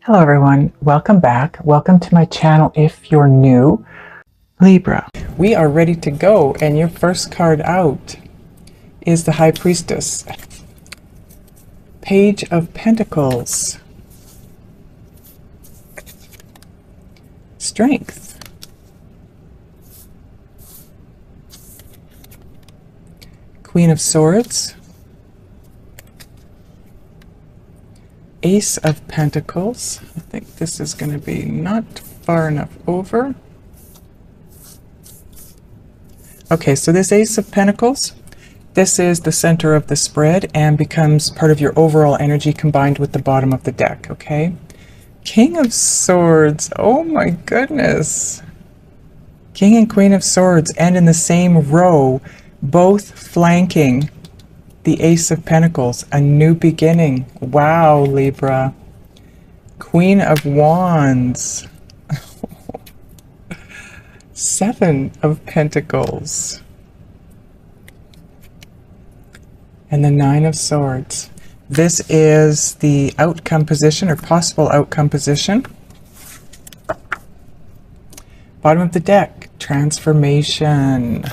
Hello everyone, welcome back. Welcome to my channel if you're new. Libra. We are ready to go, and your first card out is the High Priestess. Page of Pentacles. Strength. Queen of Swords. Ace of Pentacles. I think this is going to be not far enough over. Okay, so this Ace of Pentacles, this is the center of the spread and becomes part of your overall energy combined with the bottom of the deck, okay? King of Swords, oh my goodness. King and Queen of Swords, and in the same row, both flanking the Ace of Pentacles, a new beginning. Wow, Libra. Queen of Wands. Seven of Pentacles. And the Nine of Swords. This is the outcome position, or possible outcome position. Bottom of the deck, transformation.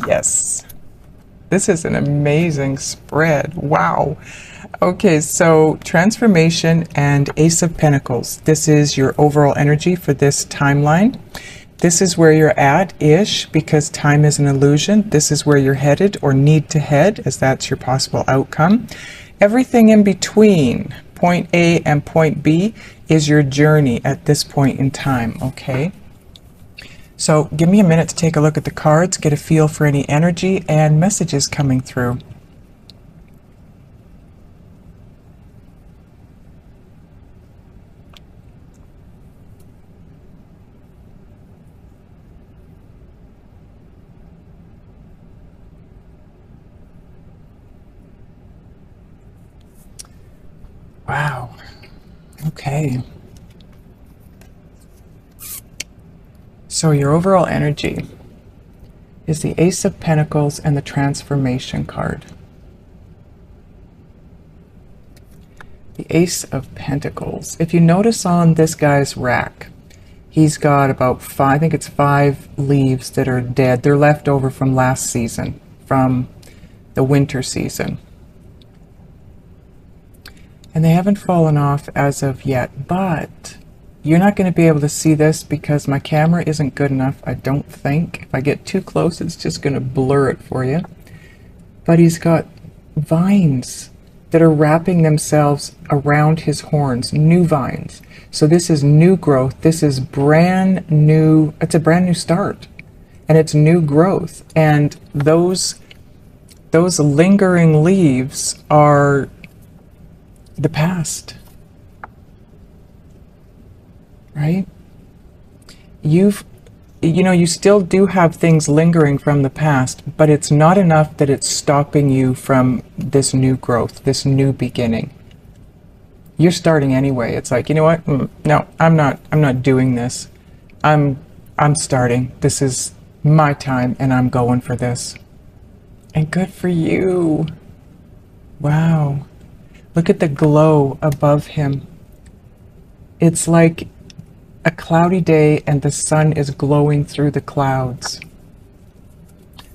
Yes. This is an amazing spread. Wow. Okay, so transformation and Ace of Pentacles. This is your overall energy for this timeline. This is where you're at-ish, because time is an illusion. This is where you're headed or need to head, as that's your possible outcome. Everything in between point A and point B is your journey at this point in time, okay? So give me a minute to take a look at the cards, get a feel for any energy and messages coming through. Wow. Okay. So your overall energy is the Ace of Pentacles and the Transformation card. The Ace of Pentacles. If you notice on this guy's rack, he's got about five, I think it's 5 leaves that are dead. They're left over from last season, from the winter season. And they haven't fallen off as of yet, but you're not going to be able to see this because my camera isn't good enough, I don't think. If I get too close, it's just going to blur it for you. But he's got vines that are wrapping themselves around his horns, new vines. So this is new growth. This is brand new. It's a brand new start, and it's new growth. And those lingering leaves are the past. Right? You still do have things lingering from the past, but it's not enough that it's stopping you from this new growth, this new beginning. You're starting anyway. It's like, you know what? No, I'm not doing this. I'm starting. This is my time and I'm going for this. And good for you. Wow. Look at the glow above him. It's like a cloudy day and the sun is glowing through the clouds.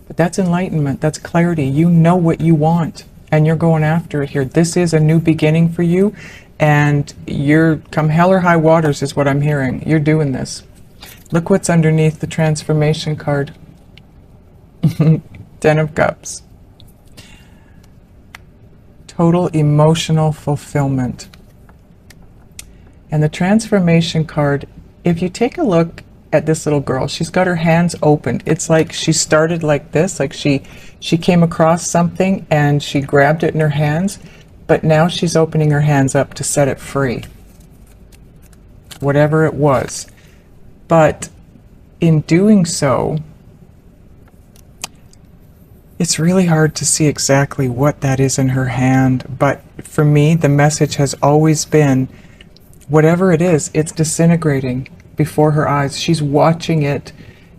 But that's enlightenment, that's clarity. You know what you want and you're going after it here. This is a new beginning for you, and you're, come hell or high waters is what I'm hearing. You're doing this. Look what's underneath the transformation card. 10 of Cups. Total emotional fulfillment. And the transformation card, if you take a look at this little girl, she's got her hands opened. It's like she started like this, like she came across something and she grabbed it in her hands, but now she's opening her hands up to set it free. Whatever it was. But in doing so, it's really hard to see exactly what that is in her hand, but for me, the message has always been, whatever it is, it's disintegrating before her eyes. She's watching it.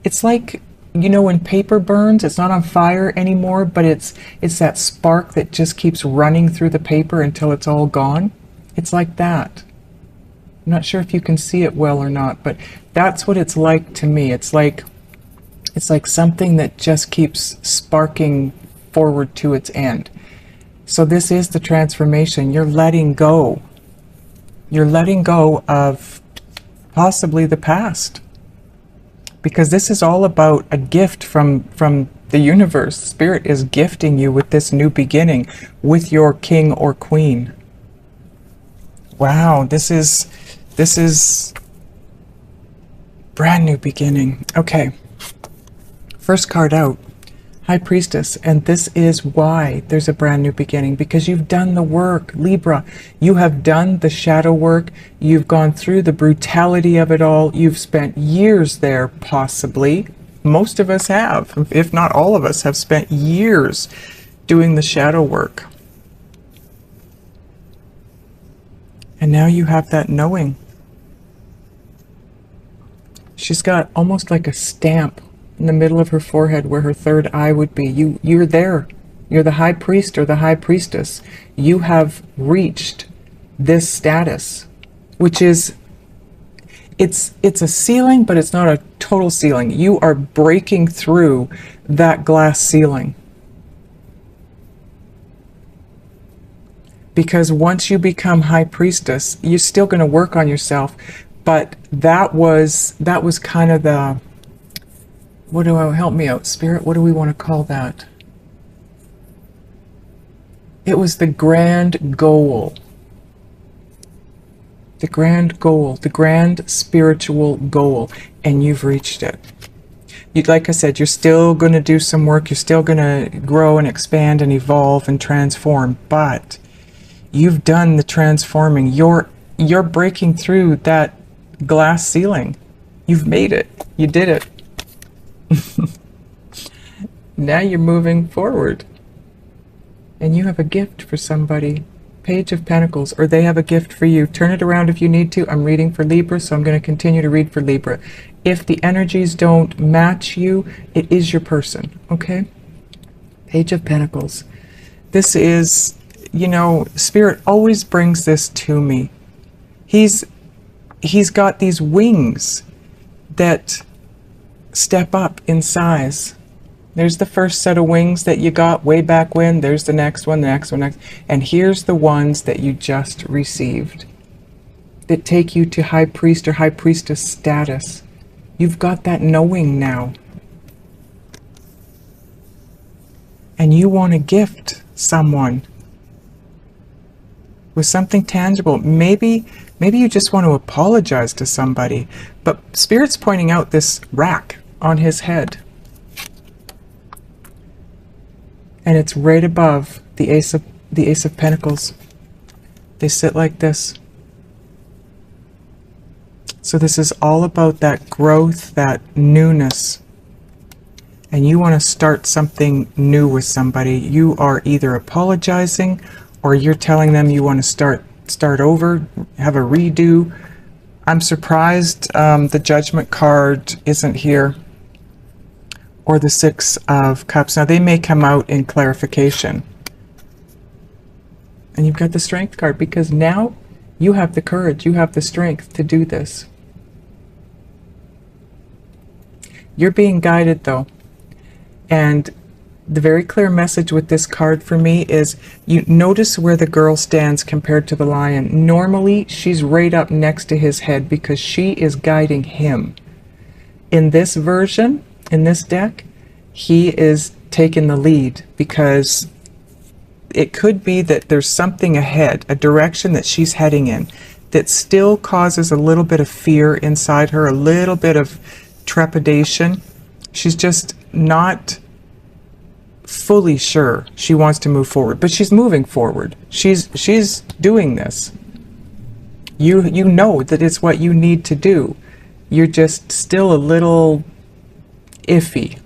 It's like, you know, when paper burns, it's not on fire anymore, but it's that spark that just keeps running through the paper until it's all gone. It's like that. I'm not sure if you can see it well or not, but that's what it's like to me. It's like something that just keeps sparking forward to its end. So this is the transformation. You're letting go. You're letting go of possibly the past. Because this is all about a gift from the universe. Spirit is gifting you with this new beginning with your king or queen. Wow, this is brand new beginning. Okay. First card out, High Priestess, and this is why there's a brand new beginning, because you've done the work, Libra. You have done the shadow work. You've gone through the brutality of it all. You've spent years there, possibly. Most of us have, if not all of us, have spent years doing the shadow work. And now you have that knowing. She's got almost like a stamp in the middle of her forehead where her third eye would be. You're there. You're the high priest or the high priestess. You have reached this status, which is, it's a ceiling, but it's not a total ceiling. You are breaking through that glass ceiling. Because once you become high priestess, you're still going to work on yourself, but that was kind of the, help me out, Spirit, what do we want to call that? It was the grand goal. The grand goal, the grand spiritual goal, and you've reached it. Like I said, you're still going to do some work, you're still going to grow and expand and evolve and transform, but you've done the transforming. You're breaking through that glass ceiling. You've made it. You did it. Now you're moving forward. And you have a gift for somebody. Page of Pentacles, or they have a gift for you. Turn it around if you need to. I'm reading for Libra, so I'm going to continue to read for Libra. If the energies don't match you, it is your person, okay? Page of Pentacles. This is, you know, Spirit always brings this to me. He's got these wings that step up in size. There's the first set of wings that you got way back when. There's the next one, the next one, next. And here's the ones that you just received that take you to high priest or high priestess status. You've got that knowing now. And you want to gift someone with something tangible. Maybe you just want to apologize to somebody. But Spirit's pointing out this rack on his head. And it's right above the Ace of Pentacles. They sit like this. So this is all about that growth, that newness. And you want to start something new with somebody. You are either apologizing or you're telling them you want to start over, have a redo. I'm surprised the Judgment card isn't here, or the Six of Cups. Now they may come out in clarification. And you've got the Strength card, because now you have the courage, you have the strength to do this. You're being guided though. And the very clear message with this card for me is, you notice where the girl stands compared to the lion. Normally she's right up next to his head because she is guiding him. In this version, in this deck, he is taking the lead, because it could be that there's something ahead, a direction that she's heading in, that still causes a little bit of fear inside her, a little bit of trepidation. She's just not fully sure she wants to move forward, but she's moving forward. She's doing this. You know that it's what you need to do. You're just still a little iffy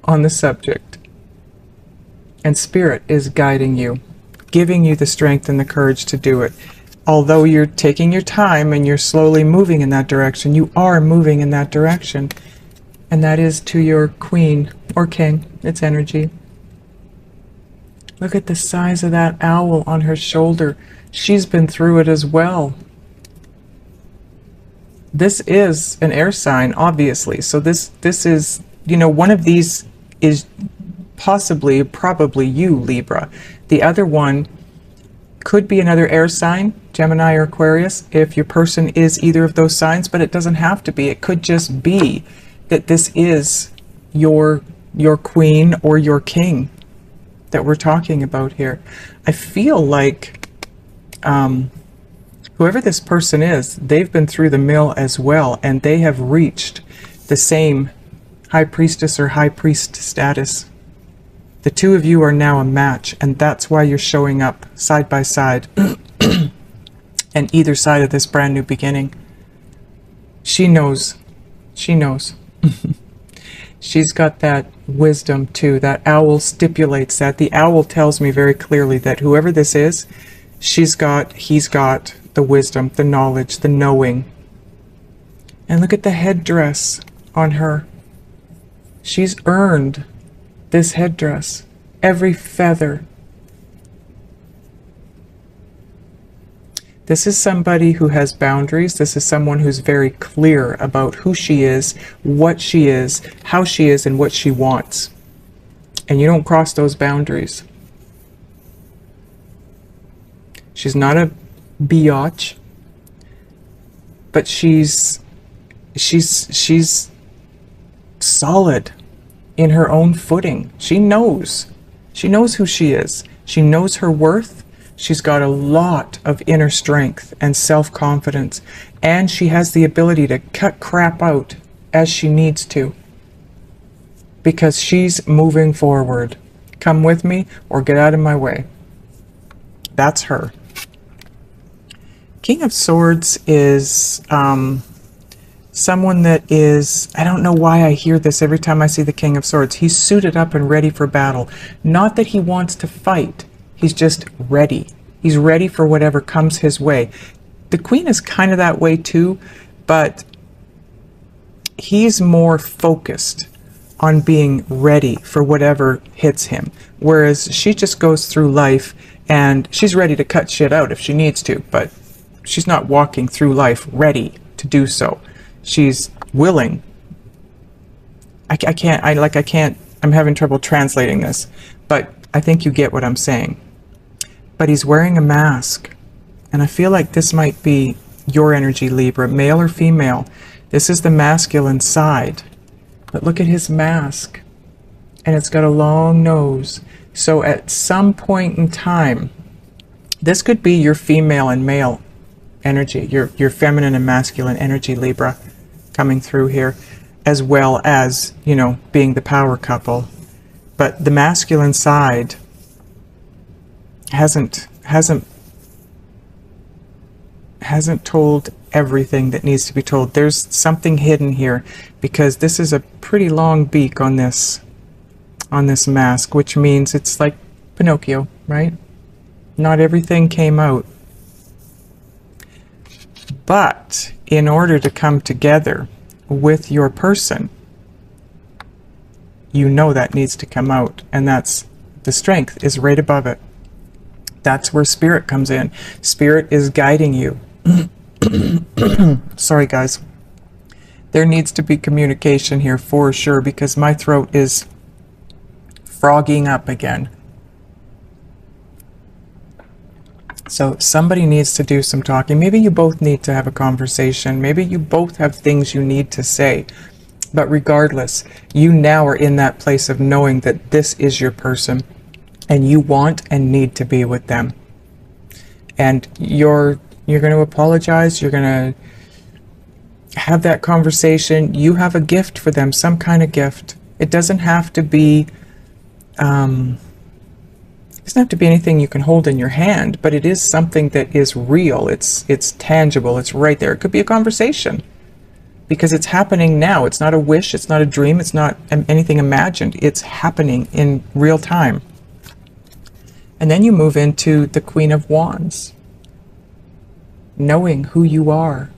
on the subject. And Spirit is guiding you, giving you the strength and the courage to do it. Although you're taking your time and you're slowly moving in that direction, you are moving in that direction. And that is to your queen or king, its energy. Look at the size of that owl on her shoulder. She's been through it as well. this is an air sign, obviously. So this is, you know, one of these is possibly, probably you, Libra. The other one could be another air sign, Gemini or Aquarius, if your person is either of those signs, but it doesn't have to be. It could just be that this is your queen or your king that we're talking about here. I feel like whoever this person is, they've been through the mill as well, and they have reached the same high priestess or high priest status. The two of you are now a match, and that's why you're showing up side by side and either side of this brand new beginning. She knows. She knows. She's got that wisdom too. That owl stipulates that. The owl tells me very clearly that whoever this is, he's got the wisdom, the knowledge, the knowing. And look at the headdress on her. She's earned this headdress, every feather. This is somebody who has boundaries. This is someone who's very clear about who she is, what she is, how she is, and what she wants. And you don't cross those boundaries. She's not a biatch, but she's solid in her own footing. She knows who she is. She knows her worth. She's got a lot of inner strength and self-confidence, and she has the ability to cut crap out as she needs to, because she's moving forward. Come with me or get out of my way. That's her. King of Swords is someone that is, I don't know why I hear this every time I see the King of Swords. He's suited up and ready for battle. Not that he wants to fight. He's just ready. He's ready for whatever comes his way. The Queen is kind of that way too, but he's more focused on being ready for whatever hits him. Whereas she just goes through life and she's ready to cut shit out if she needs to, but she's not walking through life ready to do so. She's willing. I'm having trouble translating this, but I think you get what I'm saying. But he's wearing a mask, and I feel like this might be your energy, Libra, male or female. This is the masculine side, but look at his mask, and it's got a long nose. So at some point in time, this could be your female and male energy, your feminine and masculine energy, Libra, coming through here, as well as, you know, being the power couple. But the masculine side hasn't told everything that needs to be told. There's something hidden here, because this is a pretty long beak on this mask, which means it's like Pinocchio, right? Not everything came out. But in order to come together with your person, you know that needs to come out, and that's the strength is right above it. That's where spirit comes in. Spirit is guiding you. Sorry, guys. There needs to be communication here for sure, because my throat is frogging up again. So somebody needs to do some talking. Maybe you both need to have a conversation. Maybe you both have things you need to say. But regardless, you now are in that place of knowing that this is your person, and you want and need to be with them. And you're going to apologize. You're going to have that conversation. You have a gift for them, some kind of gift. It doesn't have to be anything you can hold in your hand, but it is something that is real. It's tangible. It's right there. It could be a conversation, because it's happening now. It's not a wish. It's not a dream. It's not anything imagined. It's happening in real time. And then you move into the Queen of Wands. Knowing who you are.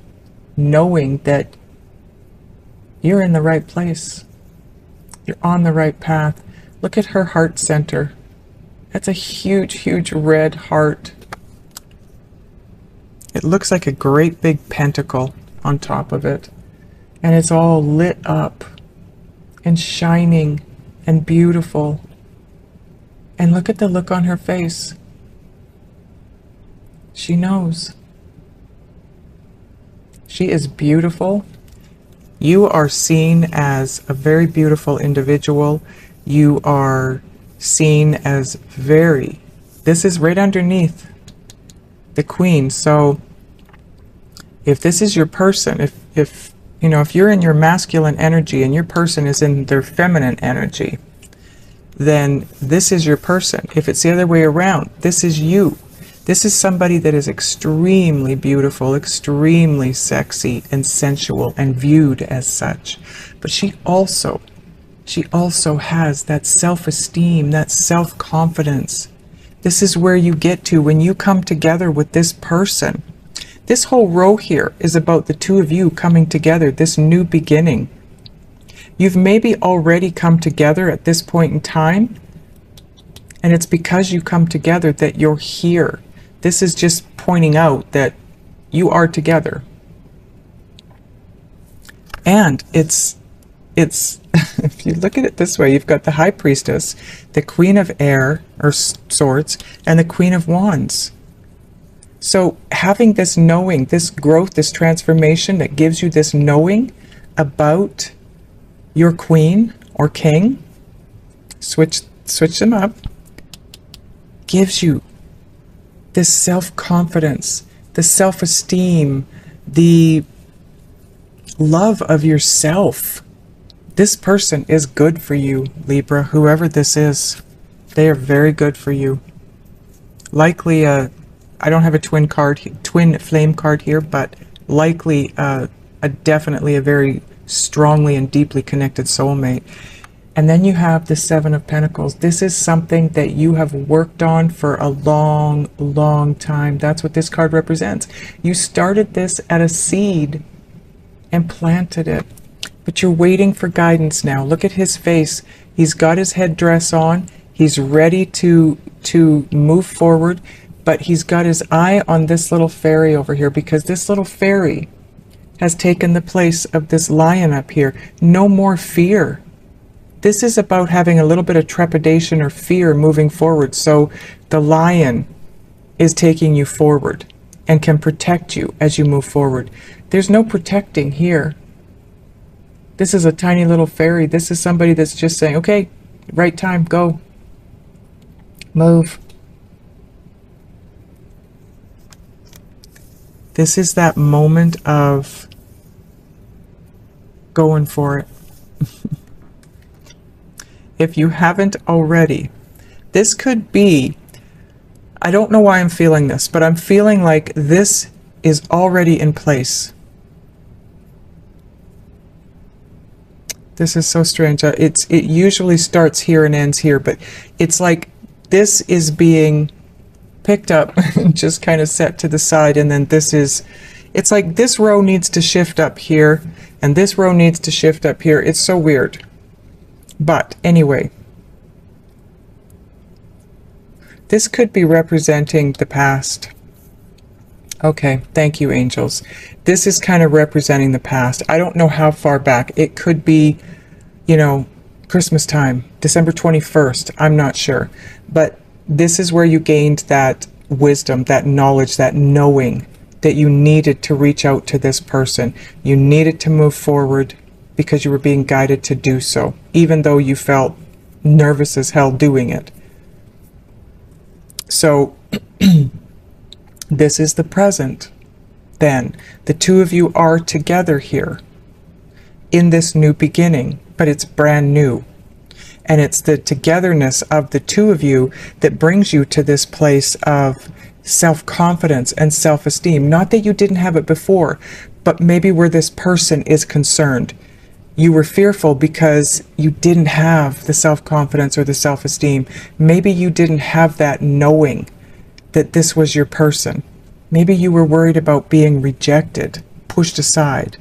Knowing that you're in the right place. You're on the right path. Look at her heart center. That's a huge, huge red heart. It looks like a great big pentacle. on top of it. And it's all lit up and shining and beautiful. And look at the look on her face. She knows. She is beautiful. You are seen as a very beautiful individual. You are seen as very, this is right underneath the Queen. So if this is your person, if you know, if you're in your masculine energy and your person is in their feminine energy, then this is your person. If it's the other way around, this is you. This is somebody that is extremely beautiful, extremely sexy and sensual and viewed as such. But she also has that self-esteem, that self-confidence. This is where you get to when you come together with this person. This whole row here is about the two of you coming together, this new beginning. You've maybe already come together at this point in time, and it's because you come together that you're here. This is just pointing out that you are together. And it's if you look at it this way, you've got the High Priestess, the Queen of Air, or Swords, and the Queen of Wands. So having this knowing, this growth, this transformation that gives you this knowing about your queen or king, switch them up, gives you this self-confidence, the self-esteem, the love of yourself. This person is good for you, Libra, whoever this is. They are very good for you. Likely, I don't have a twin flame card here, but likely definitely a very strongly and deeply connected soulmate. And then you have the Seven of Pentacles. This is something that you have worked on for a long, long time. That's what this card represents. You started this at a seed and planted it, but you're waiting for guidance now. Look at his face. He's got his headdress on. He's ready to move forward, but he's got his eye on this little fairy over here, because this little fairy has taken the place of this lion up here. No more fear. This is about having a little bit of trepidation or fear moving forward. So the lion is taking you forward and can protect you as you move forward. There's no protecting here. This is a tiny little fairy. This is somebody that's just saying, okay, right time, go. Move. This is that moment of going for it. If you haven't already, this could be, I don't know why I'm feeling this, but I'm feeling like this is already in place. This is so strange. It usually starts here and ends here, but it's like this is being picked up and just kind of set to the side, and then this is, it's like this row needs to shift up here, and this row needs to shift up here. It's so weird. But anyway, this could be representing the past. Okay, thank you, angels. This is kind of representing the past. I don't know how far back. It could be, you know, Christmas time, December 21st. I'm not sure. But this is where you gained that wisdom, that knowledge, that knowing that you needed to reach out to this person. You needed to move forward because you were being guided to do so, even though you felt nervous as hell doing it. So this is the present. Then the two of you are together here in this new beginning, but it's brand new. And it's the togetherness of the two of you that brings you to this place of self-confidence and self-esteem. Not that you didn't have it before, but maybe where this person is concerned. You were fearful because you didn't have the self-confidence or the self-esteem. Maybe you didn't have that knowing that this was your person. Maybe you were worried about being rejected, pushed aside.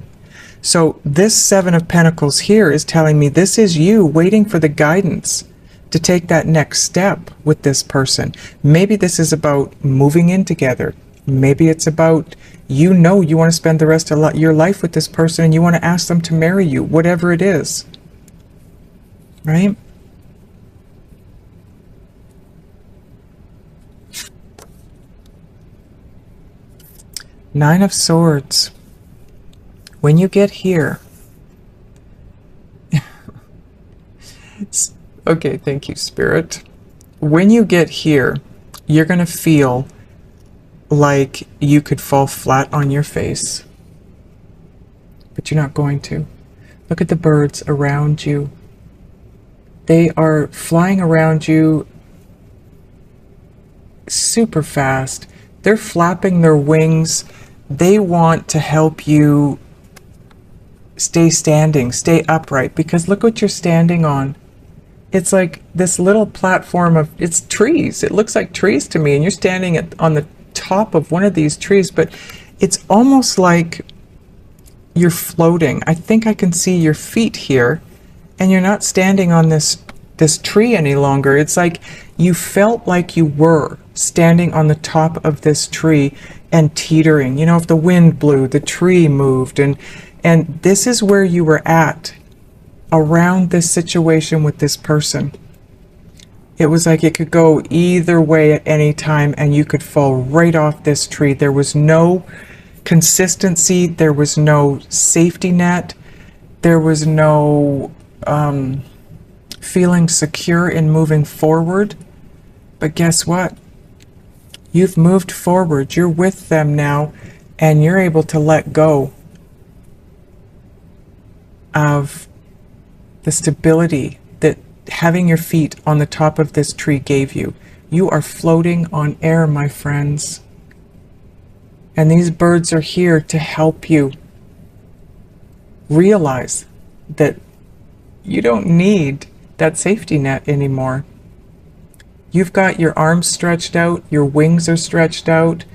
So this Seven of Pentacles here is telling me this is you waiting for the guidance to take that next step with this person. Maybe this is about moving in together, Maybe it's about, you know, you want to spend the rest of your life with this person and you want to ask them to marry you, whatever it is, right? Nine of Swords. When you get here, okay, thank you, Spirit. When you get here, you're going to feel like you could fall flat on your face, but you're not going to. Look at the birds around you. They are flying around you super fast. They're flapping their wings. They want to help you stay standing, stay upright, because look what you're standing on. It's like this little platform of, it's trees. It looks like trees to me, and you're standing on the top of one of these trees, but it's almost like you're floating. I think I can see your feet here, and you're not standing on this tree any longer. It's like you felt like you were standing on the top of this tree and teetering. You know, if the wind blew, the tree moved, and this is where you were at around this situation with this person. It was like it could go either way at any time, and you could fall right off this tree. There was no consistency. There was no safety net. There was no feeling secure in moving forward. But guess what? You've moved forward. You're with them now, and you're able to let go of the stability that having your feet on the top of this tree gave you. You are floating on air, my friends. And these birds are here to help you realize that you don't need that safety net anymore. You've got your arms stretched out, your wings are stretched out.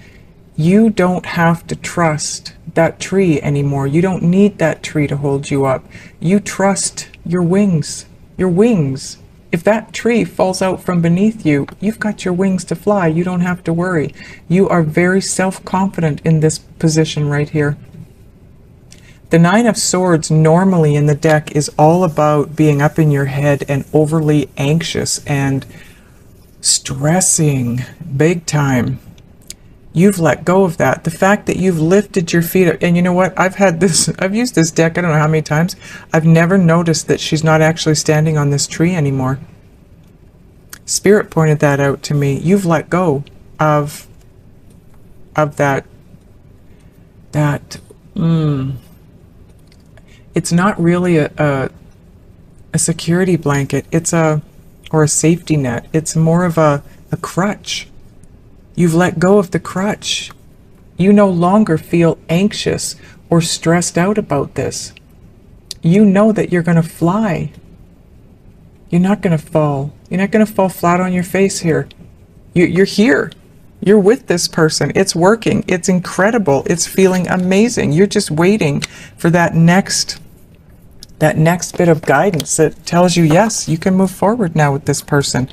You don't have to trust that tree anymore. You don't need that tree to hold you up. You trust your wings. Your wings. If that tree falls out from beneath you, you've got your wings to fly. You don't have to worry. You are very self-confident in this position right here. The Nine of Swords normally in the deck is all about being up in your head and overly anxious and stressing big time. You've let go of that. The fact that you've lifted your feet up, and you know what? I've used this deck I don't know how many times. I've never noticed that she's not actually standing on this tree anymore. Spirit pointed that out to me. You've let go of that it's not really a security blanket. Or a safety net. It's more of a crutch. You've let go of the crutch. You no longer feel anxious or stressed out about this. You know that you're going to fly. You're not going to fall. You're not going to fall flat on your face here. You're here. You're with this person. It's working. It's incredible. It's feeling amazing. You're just waiting for that next bit of guidance that tells you, yes, you can move forward now with this person.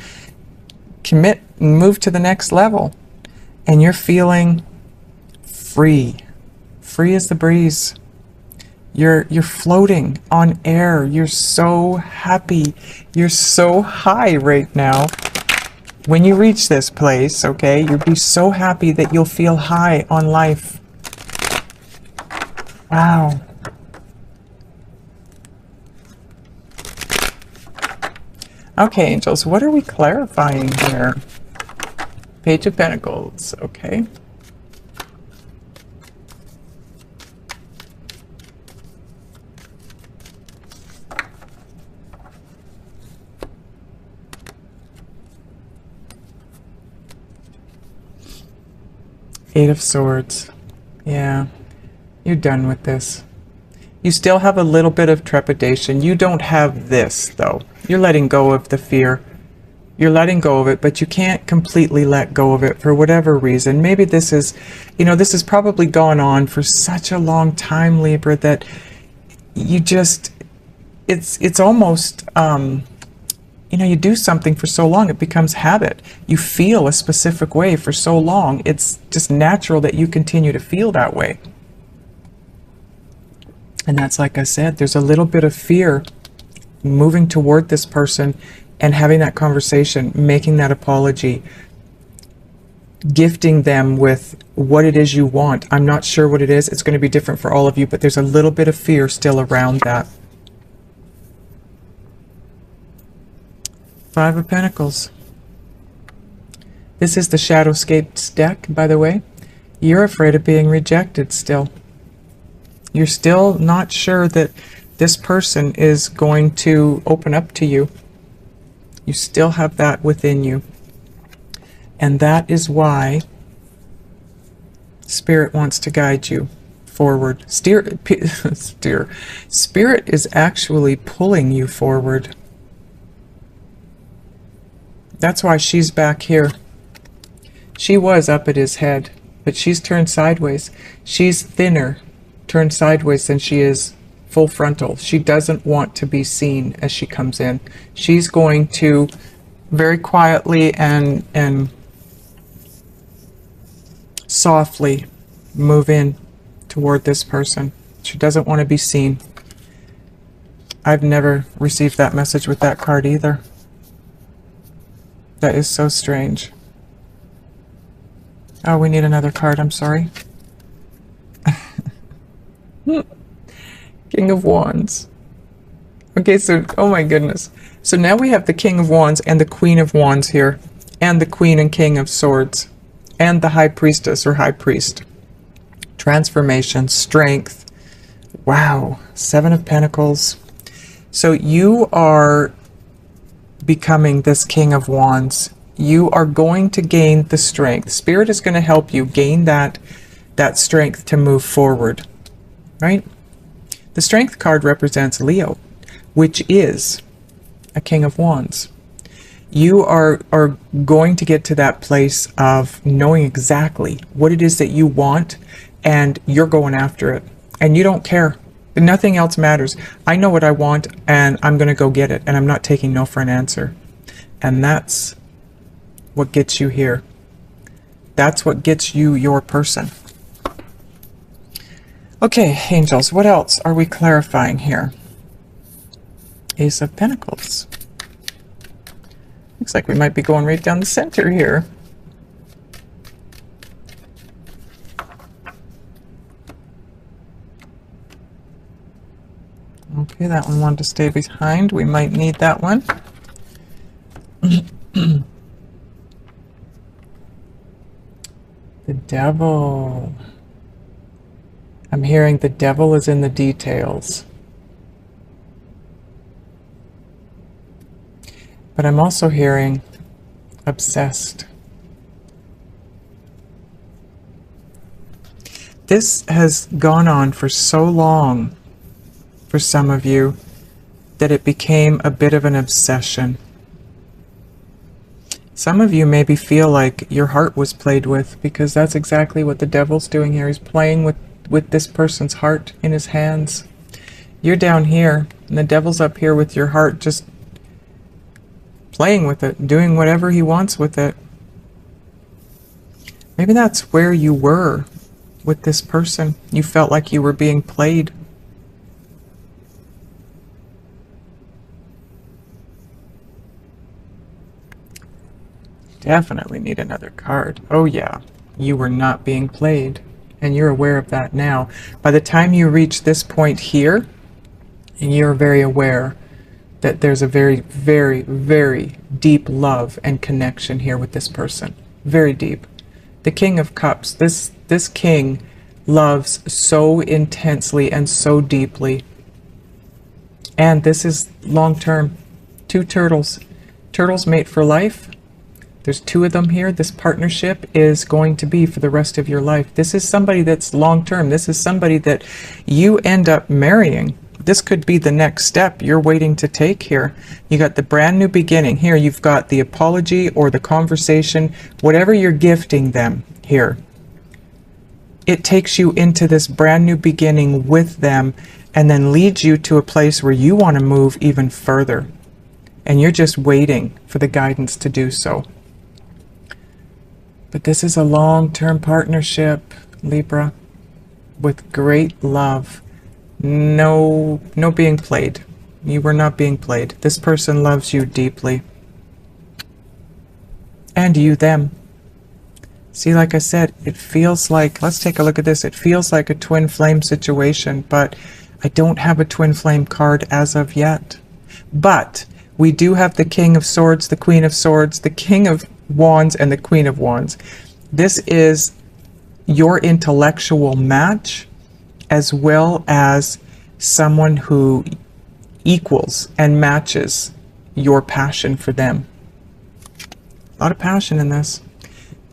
Commit and move to the next level. And you're feeling free. Free as the breeze. You're floating on air. You're so happy. You're so high right now. When you reach this place, okay, you'll be so happy that you'll feel high on life. Wow. Okay, angels, what are we clarifying here? Page of Pentacles, okay. Eight of Swords. Yeah, you're done with this. You still have a little bit of trepidation. You don't have this, though. You're letting go of the fear. You're letting go of it, but you can't completely let go of it for whatever reason. Maybe this is, this has probably gone on for such a long time, Libra, that you just, it's almost you know, you do something for so long, it becomes habit. You feel a specific way for so long, it's just natural that you continue to feel that way. And that's, like I said, there's a little bit of fear moving toward this person and having that conversation, making that apology, gifting them with what it is you want. I'm not sure what it is. It's going to be different for all of you, but there's a little bit of fear still around that. Five of Pentacles. This is the Shadowscapes deck, by the way. You're afraid of being rejected still. You're still not sure that this person is going to open up to you. You still have that within you. And that is why Spirit wants to guide you forward. Spirit is actually pulling you forward. That's why she's back here. She was up at his head, but she's turned sideways. She's thinner, turned sideways, than she is full frontal. She doesn't want to be seen as she comes in. She's going to very quietly and softly move in toward this person. She doesn't want to be seen. I've never received that message with that card either. That is so strange. Oh, we need another card. I'm sorry. King of Wands. Okay, so, oh my goodness. So now we have the King of Wands and the Queen of Wands here, and the Queen and King of Swords, and the High Priestess or High Priest. Transformation, strength. Wow. Seven of Pentacles. So you are becoming this King of Wands. You are going to gain the strength. Spirit is going to help you gain that strength to move forward, right? The Strength card represents Leo, which is a King of Wands. You are going to get to that place of knowing exactly what it is that you want, and you're going after it, and you don't care. Nothing else matters. I know what I want, and I'm going to go get it, and I'm not taking no for an answer. And that's what gets you here. That's what gets you your person. Okay, angels, what else are we clarifying here? Ace of Pentacles. Looks like we might be going right down the center here. Okay, that one wanted to stay behind. We might need that one. The Devil. I'm hearing the devil is in the details. But I'm also hearing obsessed. This has gone on for so long for some of you that it became a bit of an obsession. Some of you maybe feel like your heart was played with, because that's exactly what the devil's doing here. He's playing with this person's heart in his hands. You're down here, and the devil's up here with your heart, just playing with it, doing whatever he wants with it. Maybe that's where you were with this person. You felt like you were being played. Definitely need another card. Oh yeah, you were not being played, and you're aware of that now. By the time you reach this point here, and you're very aware that there's a very, very, very deep love and connection here with this person. Very deep. The King of Cups, this king loves so intensely and so deeply. And this is long term. Two turtles. Turtles mate for life. There's two of them here. This partnership is going to be for the rest of your life. This is somebody that's long term. This is somebody that you end up marrying. This could be the next step you're waiting to take here. You got the brand new beginning. Here you've got the apology or the conversation, whatever you're gifting them here. It takes you into this brand new beginning with them, and then leads you to a place where you want to move even further. and you're just waiting for the guidance to do so. But this is a long-term partnership, Libra, with great love. No being played. You were not being played. This person loves you deeply. And you them. See, like I said, it feels like, let's take a look at this. It feels like a twin flame situation, but I don't have a twin flame card as of yet. But we do have the King of Swords, the Queen of Swords, the King of Wands, and the Queen of Wands. This is your intellectual match, as well as someone who equals and matches your passion for them. A lot of passion in this.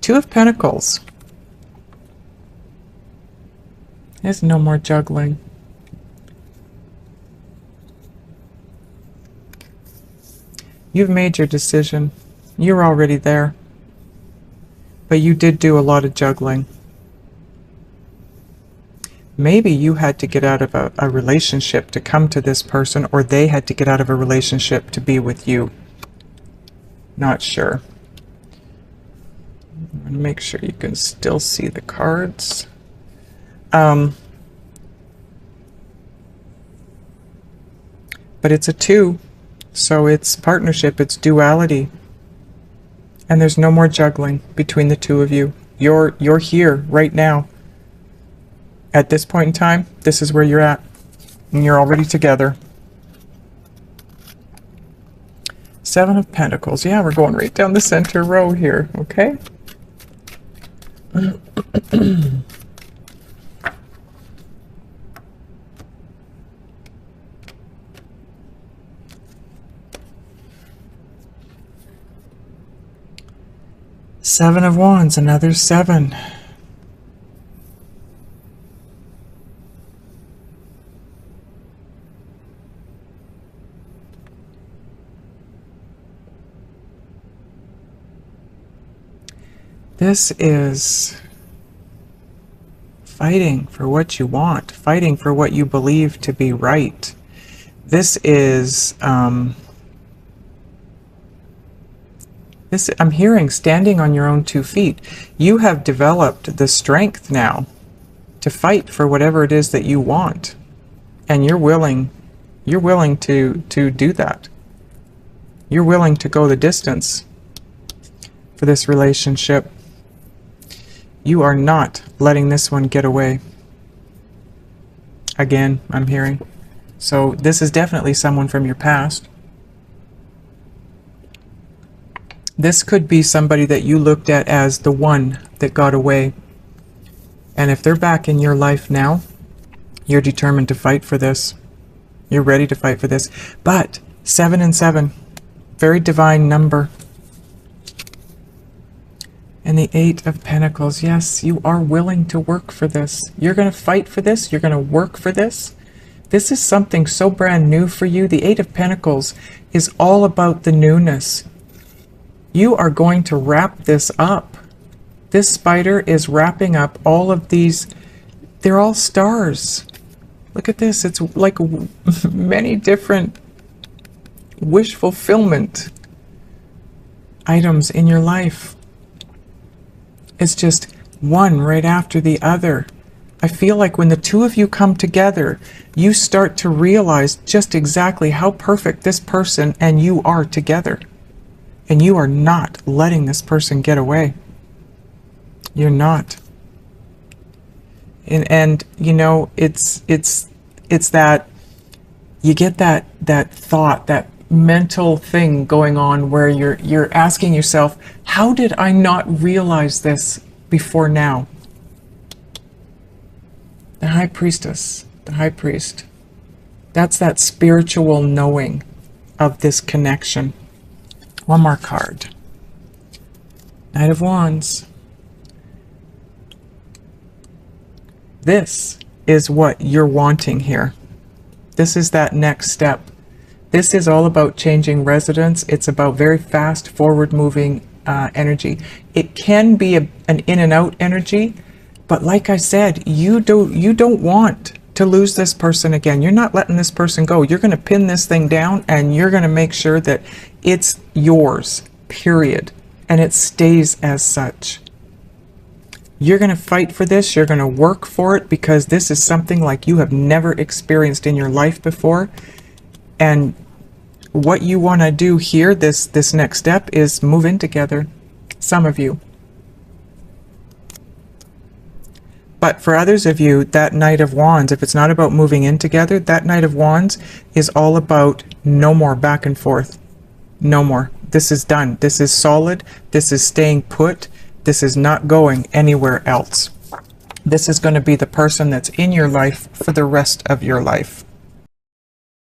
Two of Pentacles. There's no more juggling. You've made your decision. You're already there. But you did do a lot of juggling. Maybe you had to get out of a relationship to come to this person, or they had to get out of a relationship to be with you. Not sure. I'm going to make sure you can still see the cards. But it's a 2, so it's partnership, it's duality. And there's no more juggling between the two of you. You're here right now. At this point in time, this is where you're at. And you're already together. 7 of Pentacles. Yeah, we're going right down the center row here, okay? Seven of Wands, another 7. This is fighting for what you want, fighting for what you believe to be right. This is, I'm hearing standing on your own 2 feet. You have developed the strength now to fight for whatever it is that you want. And you're willing to do that. You're willing to go the distance for this relationship. You are not letting this one get away. Again, I'm hearing. So this is definitely someone from your past. This could be somebody that you looked at as the one that got away. And if they're back in your life now, you're determined to fight for this. You're ready to fight for this. But 7 and 7, very divine number. And the 8 of Pentacles. Yes, you are willing to work for this. You're going to fight for this. You're going to work for this. This is something so brand new for you. The 8 of Pentacles is all about the newness. You are going to wrap this up. This spider is wrapping up all of these. They're all stars. Look at this. It's like many different wish fulfillment items in your life. It's just one right after the other. I feel like when the two of you come together, you start to realize just exactly how perfect this person and you are together. And you are not letting this person get away. You're not. And you know, it's that you get that thought, that mental thing going on where you're asking yourself, how did I not realize this before now? The High Priestess, the High Priest. That's that spiritual knowing of this connection. One more card. Knight of Wands. This is what you're wanting here. This is that next step. This is all about changing residence. It's about very fast, forward-moving energy. It can be an in and out energy, but like I said, you don't want to lose this person again. You're not letting this person go. You're going to pin this thing down, and you're going to make sure that it's yours, period. And it stays as such. You're going to fight for this. You're going to work for it, because this is something like you have never experienced in your life before. And what you want to do here, this next step, is move in together. Some of you. But for others of you, that Knight of Wands, if it's not about moving in together, that Knight of Wands is all about no more back and forth. No more. This is done. This is solid. This is staying put. This is not going anywhere else. This is going to be the person that's in your life for the rest of your life.